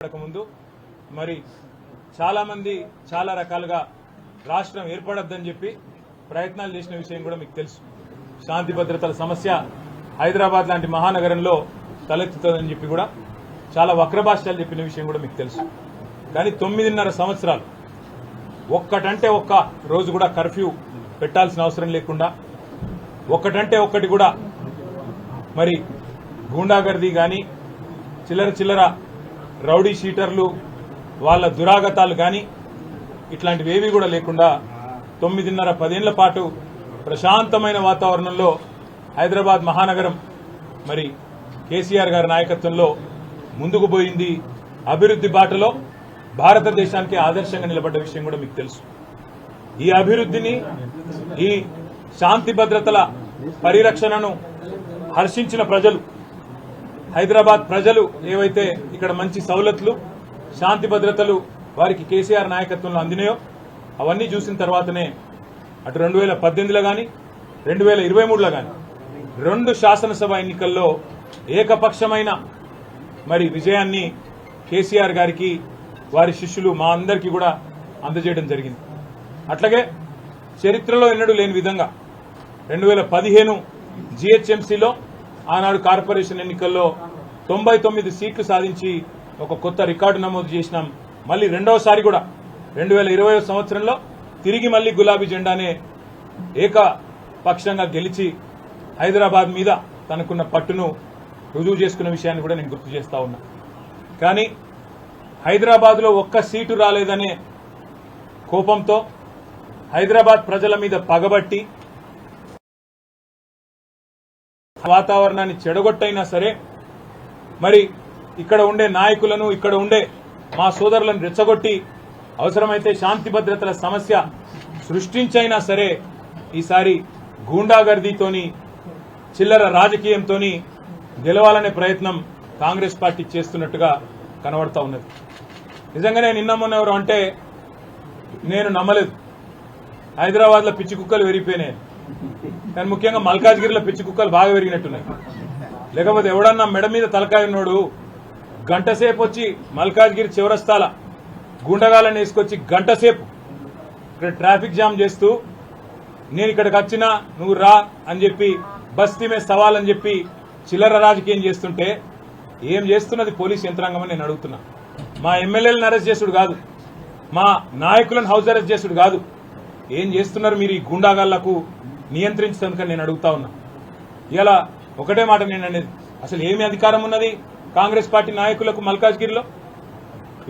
ముందు మరి చాలా మంది చాలా రకాలుగా రాష్ట్రం ఏర్పడొద్దని చెప్పి ప్రయత్నాలు చేసిన విషయం కూడా మీకు తెలుసు. శాంతి భద్రతల సమస్య హైదరాబాద్ లాంటి మహానగరంలో తలెత్తుతుందని చెప్పి కూడా చాలా వక్రభాష్యాలు చెప్పిన విషయం కూడా మీకు తెలుసు. కానీ 9.5 సంవత్సరాలు ఒక్కటంటే ఒక్క రోజు కూడా కర్ఫ్యూ పెట్టాల్సిన అవసరం లేకుండా ఒక్కటంటే ఒక్కటి కూడా మరి గూండాగర్దీ కానీ చిల్లర రౌడీ షీటర్లు వాళ్ళ దురాగతాలు కానీ ఇట్లాంటివేవి కూడా లేకుండా 9.5-10 ఏళ్ల పాటు ప్రశాంతమైన వాతావరణంలో హైదరాబాద్ మహానగరం మరి కేసీఆర్ గారి నాయకత్వంలో ముందుకు పోయింది. అభివృద్ధి బాటలో భారతదేశానికి ఆదర్శంగా నిలబడ్డ విషయం కూడా మీకు తెలుసు. ఈ అభివృద్ధిని ఈ శాంతి భద్రతల పరిరక్షణను హర్షించిన ప్రజలు హైదరాబాద్ ప్రజలు ఏవైతే ఇక్కడ మంచి సౌలతులు శాంతి భద్రతలు వారికి కేసీఆర్ నాయకత్వంలో అందినాయో అవన్నీ చూసిన తర్వాతనే అటు 2018లో కానీ 2023లో కానీ 2 శాసనసభ ఎన్నికల్లో ఏకపక్షమైన మరి విజయాన్ని కేసీఆర్ గారికి వారి శిష్యులు మా అందరికీ కూడా అందజేయడం జరిగింది. అట్లాగే చరిత్రలో ఎన్నడూ లేని విధంగా 2015 జీహెచ్ఎంసీలో ఆనాడు కార్పొరేషన్ ఎన్నికల్లో 99 సీట్లు సాధించి ఒక కొత్త రికార్డు నమోదు చేసినాం. మళ్ళీ రెండవసారి కూడా 2020 సంవత్సరంలో తిరిగి మళ్ళీ గులాబీ జెండానే ఏకపక్షంగా గెలిచి హైదరాబాద్ మీద తనకున్న పట్టును రుజువు చేసుకున్న విషయాన్ని కూడా నేను గుర్తు చేస్తా ఉన్నా. కానీ హైదరాబాద్లో ఒక్క సీటు రాలేదనే కోపంతో హైదరాబాద్ ప్రజల మీద పగబట్టి వాతావరణాన్ని చెడగొట్టైనా సరే మరి ఇక్కడ ఉండే నాయకులను ఇక్కడ ఉండే మా సోదరులను రెచ్చగొట్టి అవసరమైతే శాంతి భద్రతల సమస్య సృష్టించైనా సరే ఈసారి గూండాగర్దీతోని చిల్లర రాజకీయంతోని గెలవాలనే ప్రయత్నం కాంగ్రెస్ పార్టీ చేస్తున్నట్టుగా కనబడతా ఉన్నది. నిజంగానే నిన్న మొన్న ఎవరు అంటే నేను నమ్మలేదు. హైదరాబాద్లో పిచ్చి కుక్కలు పెరిగిపోయినాయి, కానీ ముఖ్యంగా మల్కాజ్గిరిలో పిచ్చి కుక్కలు బాగా పెరిగినట్టున్నాయి. లేకపోతే ఎవడన్నా మెడ మీద తలకాయ ఉన్నోడు గంటసేపు వచ్చి మల్కాజ్గిరి చివరస్తాల గుండగాలను వేసుకొచ్చి గంటసేపు ఇక్కడ ట్రాఫిక్ జామ్ చేస్తూ నేను ఇక్కడికి వచ్చినా నువ్వు రా అని చెప్పి బస్తీ మీద సవాల్ అని చెప్పి చిల్లర రాజకీయం చేస్తుంటే ఏం చేస్తున్నది పోలీస్ యంత్రాంగం అని నేను అడుగుతున్నా. మా ఎమ్మెల్యేలను అరెస్ట్ చేసుడు కాదు, మా నాయకులను హౌస్ అరెస్ట్ చేసుడు కాదు, ఏం చేస్తున్నారు మీరు ఈ గుండాగాళ్లకు నియంత్రించడానికి నేను అడుగుతా ఉన్నా. ఇలా ఒకటే మాట నేను అనేది, అసలు ఏమి అధికారం ఉన్నది కాంగ్రెస్ పార్టీ నాయకులకు మల్కాజ్గిరిలో?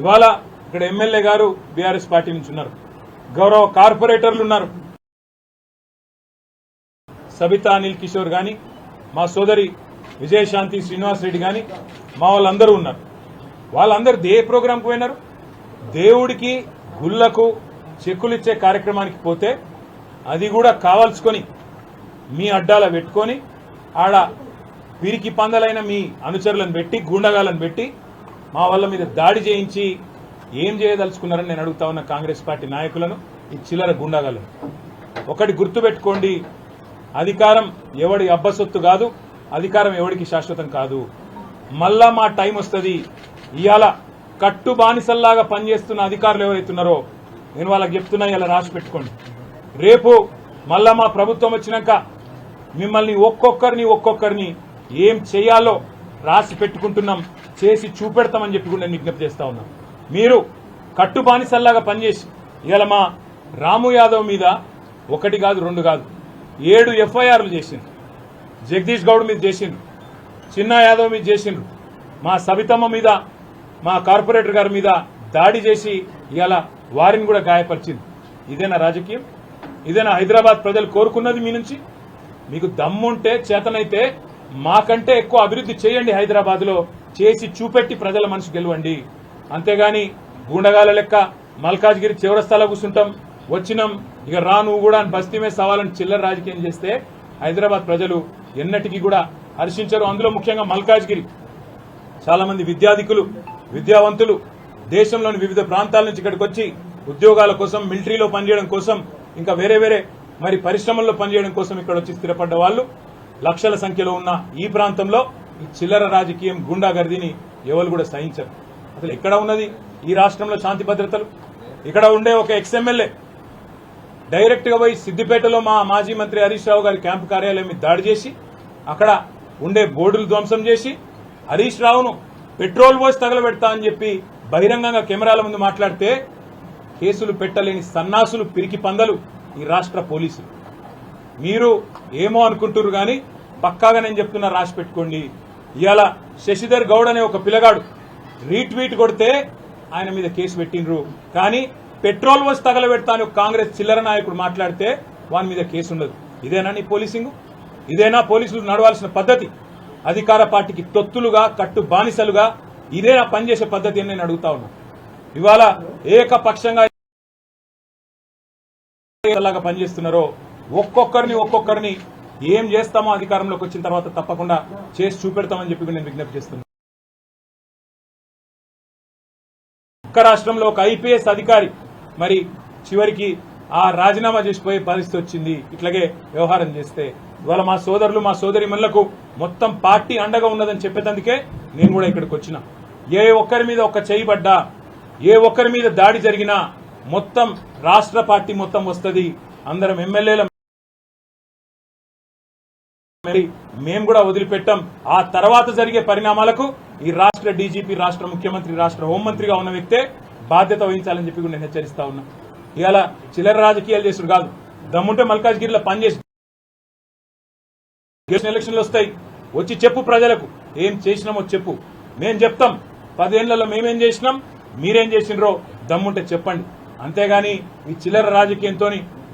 ఇవాళ ఇక్కడ ఎమ్మెల్యే గారు బీఆర్ఎస్ పార్టీ నుంచి ఉన్నారు, గౌరవ కార్పొరేటర్లు ఉన్నారు, సబితా అనిల్ కిషోర్ గాని మా సోదరి విజయశాంతి శ్రీనివాస్ రెడ్డి గాని మా వాళ్ళందరూ ఉన్నారు. వాళ్ళందరూ ఏ ప్రోగ్రాంకు పోయినారు? దేవుడికి గుళ్లకు చెక్కులు ఇచ్చే కార్యక్రమానికి పోతే అది కూడా కావాల్సుకొని మీ అడ్డాల పెట్టుకొని ఆడ పిరికి పందలైన మీ అనుచరులను పెట్టి గూండగాలను పెట్టి మా వాళ్ళ మీద దాడి చేయించి ఏం చేయదలుచుకున్నారని నేను అడుగుతా ఉన్న కాంగ్రెస్ పార్టీ నాయకులను, ఈ చిల్లర గూండాగాలను. ఒకటి గుర్తుపెట్టుకోండి, అధికారం ఎవడి అబ్బసొత్తు కాదు, అధికారం ఎవడికి శాశ్వతం కాదు. మళ్ళా మా టైం వస్తుంది. ఇవాళ కట్టు బానిసల్లాగా పనిచేస్తున్న అధికారులు ఎవరైతున్నారో నేను వాళ్ళకి చెప్తున్నా, ఇలా రాసి పెట్టుకోండి. రేపు మళ్ళా మా ప్రభుత్వం వచ్చినాక మిమ్మల్ని ఒక్కొక్కరిని ఏం చేయాలో రాసి పెట్టుకుంటున్నాం, చేసి చూపెడతామని చెప్పి కూడా నేను విజ్ఞప్తి చేస్తా ఉన్నాం. మీరు కట్టు బానిసల్లాగా పనిచేసి ఇవాళ మా రాము యాదవ్ మీద 1 కాదు 2 కాదు 7 ఎఫ్ఐఆర్లు చేసిండ్రు. జగదీష్ గౌడ్ మీద చేసిండ్రు, చిన్న యాదవ్ మీద చేసిండ్రు, మా సబితమ్మ మీద మా కార్పొరేటర్ గారి మీద దాడి చేసి ఇవాళ వారిని కూడా గాయపరిచింది. ఇదేనా రాజకీయం? ఇదేనా హైదరాబాద్ ప్రజలు కోరుకున్నది మీ నుంచి? మీకు దమ్ముంటే చేతనైతే మాకంటే ఎక్కువ అభివృద్ధి చేయండి, హైదరాబాద్లో చేసి చూపెట్టి ప్రజల మనసు గెలవండి. అంతేగాని గూండగాల లెక్క మల్కాజ్గిరి చివరస్తాలో కూర్చుంటాం, వచ్చినాం ఇక రా నువ్వు కూడా అని బస్తీ మీద సవాలని చిల్లర రాజకీయం చేస్తే హైదరాబాద్ ప్రజలు ఎన్నటికీ కూడా హర్షించరు. అందులో ముఖ్యంగా మల్కాజ్గిరి చాలా మంది విద్యాధికులు విద్యావంతులు దేశంలోని వివిధ ప్రాంతాల నుంచి ఇక్కడికి వచ్చి ఉద్యోగాల కోసం, మిలిటరీలో పనిచేయడం కోసం, ఇంకా వేరే మరి పరిశ్రమల్లో పనిచేయడం కోసం ఇక్కడ వచ్చి స్థిరపడ్డ వాళ్ళు లక్షల సంఖ్యలో ఉన్న ఈ ప్రాంతంలో ఈ చిల్లర రాజకీయం గుండాగర్దీని ఎవరు కూడా సహించరు. అసలు ఎక్కడ ఉన్నది ఈ రాష్ట్రంలో శాంతి భద్రతలు? ఇక్కడ ఉండే ఒక ఎక్స్ఎమ్మెల్యే డైరెక్ట్ గా పోయి సిద్దిపేటలో మా మాజీ మంత్రి హరీష్ రావు గారి క్యాంపు కార్యాలయం మీద దాడి చేసి అక్కడ ఉండే బోర్డులు ధ్వంసం చేసి హరీష్ రావును పెట్రోల్ పోసి తగలబెడతా అని చెప్పి బహిరంగంగా కెమెరాల ముందు మాట్లాడితే కేసులు పెట్టలేని సన్నాసులు పిరికి పందలు ఈ రాష్ట్ర పోలీసులు. మీరు ఏమో అనుకుంటున్నారు కానీ పక్కాగా నేను చెప్తున్నా, రాసి పెట్టుకోండి. ఇవాళ శశిధర్ గౌడ్ అనే ఒక పిల్లగాడు రీట్వీట్ కొడితే ఆయన మీద కేసు పెట్టినరు, కానీ పెట్రోల్ పోసి తగలబెడతా అని కాంగ్రెస్ చిల్లర నాయకుడు మాట్లాడితే వాని మీద కేసు ఉండదు. ఇదేనా నీ పోలీసింగ్? ఇదేనా పోలీసులు నడవాల్సిన పద్ధతి? అధికార పార్టీకి తొత్తులుగా కట్టు బానిసలుగా ఇదేనా పనిచేసే పద్ధతి అని నేను అడుగుతా ఉన్నా. ఇవాళ ఏకపక్షంగా లాగా పనిచేస్తున్నారో ఒక్కొక్కరిని ఏం చేస్తామో అధికారంలోకి వచ్చిన తర్వాత తప్పకుండా చేసి చూపెడతామని చెప్పి నేను విజ్ఞప్తి చేస్తున్నాను. ఒక్క రాష్ట్రంలో ఒక ఐపీఎస్ అధికారి మరి చివరికి ఆ రాజీనామా చేసిపోయే పరిస్థితి వచ్చింది ఇట్లాగే వ్యవహారం చేస్తే. ఇవాళ మా సోదరులు మా సోదరిమణులకు మొత్తం పార్టీ అండగా ఉన్నదని చెప్పేందుకే నేను కూడా ఇక్కడికి వచ్చిన. ఏ ఒక్కరి మీద ఒక చేయి పడ్డా, ఏ ఒక్కరి మీద దాడి జరిగినా మొత్తం రాష్ట్ర పార్టీ మొత్తం వస్తుంది. అందరం ఎమ్మెల్యేల మేము కూడా వదిలిపెట్టాం. ఆ తర్వాత జరిగే పరిణామాలకు ఈ రాష్ట్ర డీజీపీ, రాష్ట్ర ముఖ్యమంత్రి, రాష్ట్ర హోంమంత్రిగా ఉన్న వ్యక్తే బాధ్యత వహించాలని చెప్పి నేను హెచ్చరిస్తా ఉన్నా. ఇవాళ చిల్లర రాజకీయాలు చేసుడు కాదు, దమ్ముంటే మల్కాజ్గిరిలో పనిచేసి ఎలక్షన్లు వస్తాయి, వచ్చి చెప్పు ప్రజలకు ఏం చేసినామో చెప్పు. మేము చెప్తాం 10 ఏళ్లలో మేమేం చేసినాం, మీరేం చేసినరో దమ్ముంటే చెప్పండి. అంతేగాని ఈ చిల్లర రాజకీయంతో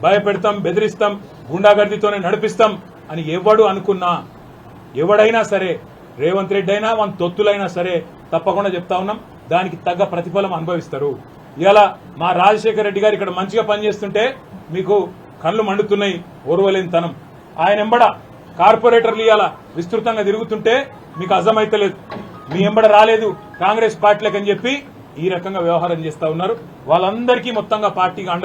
భయపెడతాం, బెదిరిస్తాం, గుండాగర్దితోనే నడిపిస్తాం అని ఎవడు అనుకున్నా, ఎవడైనా సరే, రేవంత్ రెడ్డి అయినా మన తొత్తులైనా సరే తప్పకుండా చెప్తా ఉన్నాం, దానికి తగ్గ ప్రతిఫలం అనుభవిస్తారు. ఇవాళ మా రాజశేఖర రెడ్డి గారు ఇక్కడ మంచిగా పనిచేస్తుంటే మీకు కళ్ళు మండుతున్నాయి, ఓర్వలేని తనం. ఆయన ఎంబడ కార్పొరేటర్లు ఇవాళ విస్తృతంగా తిరుగుతుంటే మీకు అర్థమైతలేదు. మీ ఎంబడ రాలేదు కాంగ్రెస్ పార్టీలకు అని చెప్పి ఈ రకంగా వ్యవహారం చేస్తా ఉన్నారు. వాళ్ళందరికీ మొత్తంగా పార్టీగా అండ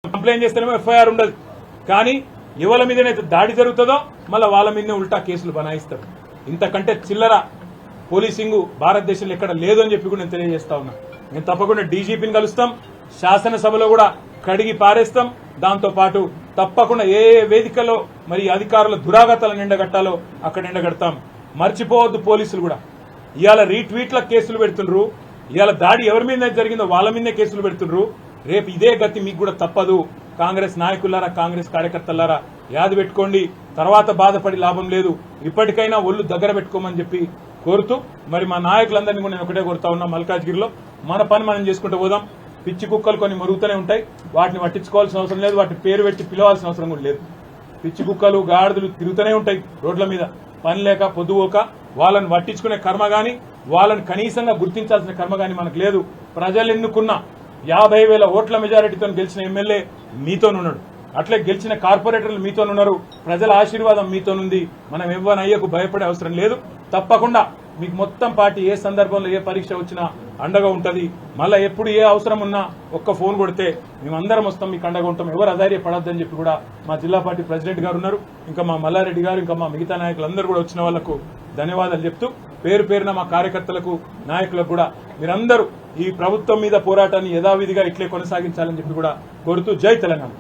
కంప్లైంట్ చేస్తేనేమో ఎఫ్ఐఆర్ ఉండదు, కానీ ఎవరి మీదనైతే దాడి జరుగుతుందో మళ్ళీ వాళ్ళ మీదనే ఉల్టా కేసులు బనాయిస్తారు. ఇంతకంటే చిల్లర పోలీసింగ్ భారతదేశంలో ఎక్కడ లేదు అని చెప్పి కూడా నేను తెలియజేస్తా ఉన్నా. మేము తప్పకుండా డీజీపీని కలుస్తాం, శాసనసభలో కూడా కడిగి పారేస్తాం. దాంతో పాటు తప్పకుండా ఏ వేదికలో మరి అధికారుల దురాగతాలను ఎండగట్టాలో అక్కడ ఎండగడతాం. మర్చిపోవద్దు, పోలీసులు కూడా ఇవాళ రీట్వీట్ల కేసులు పెడుతుండ్రు, ఇవాళ దాడి ఎవరి మీద జరిగిందో వాళ్ళ మీదనే కేసులు పెడుతుండ్రు. రేపు ఇదే గతి మీకు కూడా తప్పదు. కాంగ్రెస్ నాయకులారా, కాంగ్రెస్ కార్యకర్తలారా యాది పెట్టుకోండి, తర్వాత బాధపడి లాభం లేదు. ఇప్పటికైనా ఒళ్ళు దగ్గర పెట్టుకోమని చెప్పి కోరుతూ మరి మా నాయకులందరినీ కూడా నేను ఒకటే కోరుతా ఉన్నా, మల్కాజ్గిరిలో మన పని మనం చేసుకుంటూ పోదాం. పిచ్చి కుక్కలు కొన్ని మరుగుతూనే ఉంటాయి, వాటిని పట్టించుకోవాల్సిన అవసరం లేదు, వాటిని పేరు పెట్టి పిలవాల్సిన అవసరం కూడా లేదు. పిచ్చి కుక్కలు గాడిదలు తిరుగుతూనే ఉంటాయి రోడ్ల మీద, పని లేక పొద్దుపోక. వాళ్ళని పట్టించుకునే కర్మ గాని, వాళ్ళని కనీసంగా గుర్తించాల్సిన కర్మ గాని మనకు లేదు. ప్రజలు ఎన్నుకున్న 50,000 ఓట్ల మెజారిటీతో గెలిచిన ఎమ్మెల్యే మీతోనున్నాడు, అట్లే గెలిచిన కార్పొరేటర్లు మీతోనున్నారు, ప్రజల ఆశీర్వాదం మీతోనుంది. మనం ఎవ్వనయ్యకు భయపడే అవసరం లేదు. తప్పకుండా మీకు మొత్తం పార్టీ ఏ సందర్భంలో ఏ పరీక్ష వచ్చినా అండగా ఉంటది. మళ్ళీ ఎప్పుడు ఏ అవసరం ఉన్నా ఒక్క ఫోన్ కొడితే మేమందరం వస్తాం, మీకు అండగా ఉంటాం. ఎవరు అధైర్యపడద్దని చెప్పి కూడా మా జిల్లా పార్టీ ప్రెసిడెంట్ గారు ఉన్నారు, ఇంకా మా మల్లారెడ్డి గారు, ఇంకా మా మిగతా నాయకులందరూ కూడా వచ్చిన వాళ్లకు ధన్యవాదాలు చెప్తూ పేరు పేరున మా కార్యకర్తలకు, నాయకులకు కూడా మీరందరూ ఈ ప్రభుత్వం మీద పోరాటాన్ని యథావిధిగా ఇట్లే కొనసాగించాలని చెప్పి కూడా కోరుతూ జై తెలంగాణ.